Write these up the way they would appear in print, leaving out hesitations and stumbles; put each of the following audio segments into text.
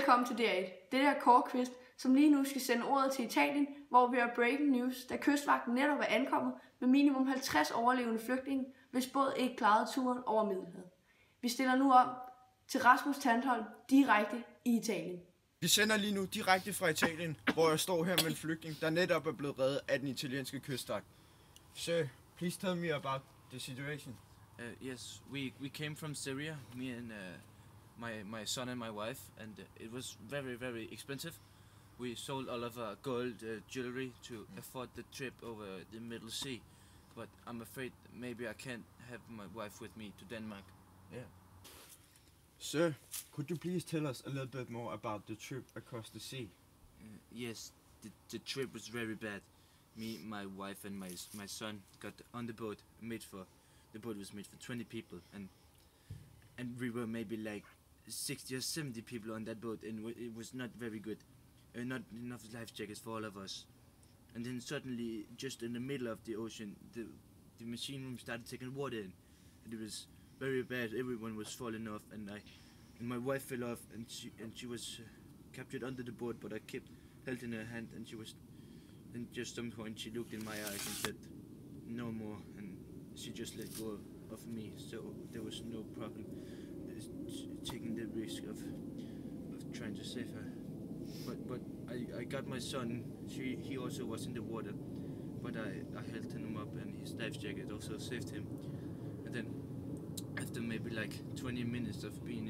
Velkommen til DR1. Det er Kåre Kvist, som lige nu skal sende ordet til Italien, hvor vi har breaking news, da kystvagten netop er ankommet med minimum 50 overlevende flygtninge, hvis båd ikke klarede turen over Middelhavet. Vi stiller nu om til Rasmus Tantholm direkte i Italien. Vi sender lige nu direkte fra Italien, hvor jeg står her med en flygtning, der netop er blevet reddet af den italienske kystvagt. Sir, please tell me about the situation. Yes, we came from Syria, me and my son and my wife, and it was very expensive. We sold all of our gold jewelry to afford the trip over the Middle Sea, but I'm afraid maybe I can't have my wife with me to Denmark. Yeah. Sir, could you please tell us a little bit more about the trip across the sea? Yes, the trip was very bad. Me, my wife, and my son got on the boat. The boat was made for 20 people, and we were maybe like 60 or 70 people on that boat, and it was not very good. Not enough life jackets for all of us. And then suddenly, just in the middle of the ocean, the machine room started taking water in, and it was very bad. Everyone was falling off, and my wife fell off, and she was captured under the boat, but I kept held in her hand, and she was. And just some point she looked in my eyes and said, "No more," and she just let go of me. So there was no problem taking the risk of trying to save her. But I got my son. He also was in the water, but I held him up, and his life jacket also saved him. And then after maybe like 20 minutes of being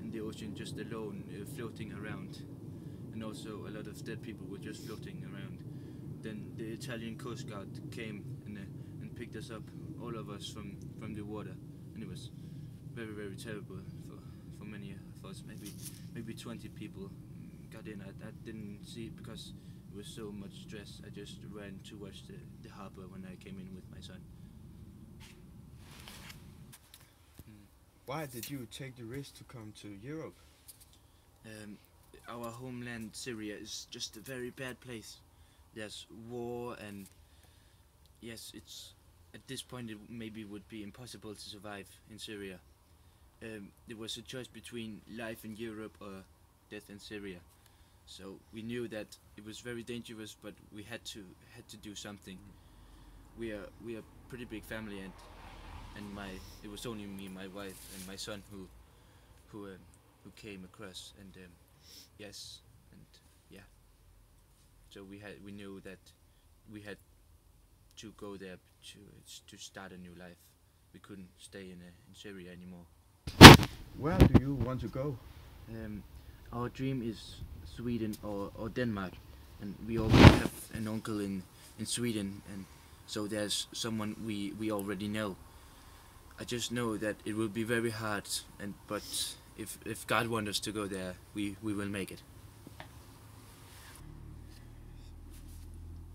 in the ocean just alone, floating around, and also a lot of dead people were just floating around, then the Italian Coast Guard came and picked us up, all of us from the water, and it was very terrible for many of us. Maybe 20 people got in. I didn't see it because it was so much stress. I just ran towards the harbor when I came in with my son. Why did you take the risk to come to Europe? Our homeland, Syria, is just a very bad place. There's war, and yes, at this point it maybe would be impossible to survive in Syria. There was a choice between life in Europe or death in Syria. So we knew that it was very dangerous, but we had to do something. We are a pretty big family, and it was only me, my wife, and my son who came across, and yes, and yeah. So we knew that we had to go there to start a new life. We couldn't stay in Syria anymore. Where do you want to go? Our dream is Sweden or Denmark, and we already have an uncle in Sweden, and so there's someone we already know. I just know that it will be very hard, but if God wants us to go there, we will make it.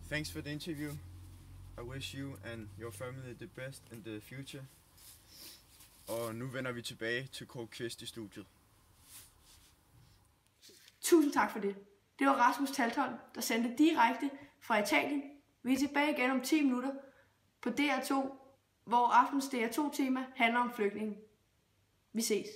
Thanks for the interview. I wish you and your family the best in the future. Og nu vender vi tilbage til Kåre Kvist i studiet. Tusind tak for det. Det var Rasmus Tantholm, der sendte direkte fra Italien. Vi er tilbage igen om 10 minutter på DR2, hvor aftens DR2-tema handler om flygtninge. Vi ses.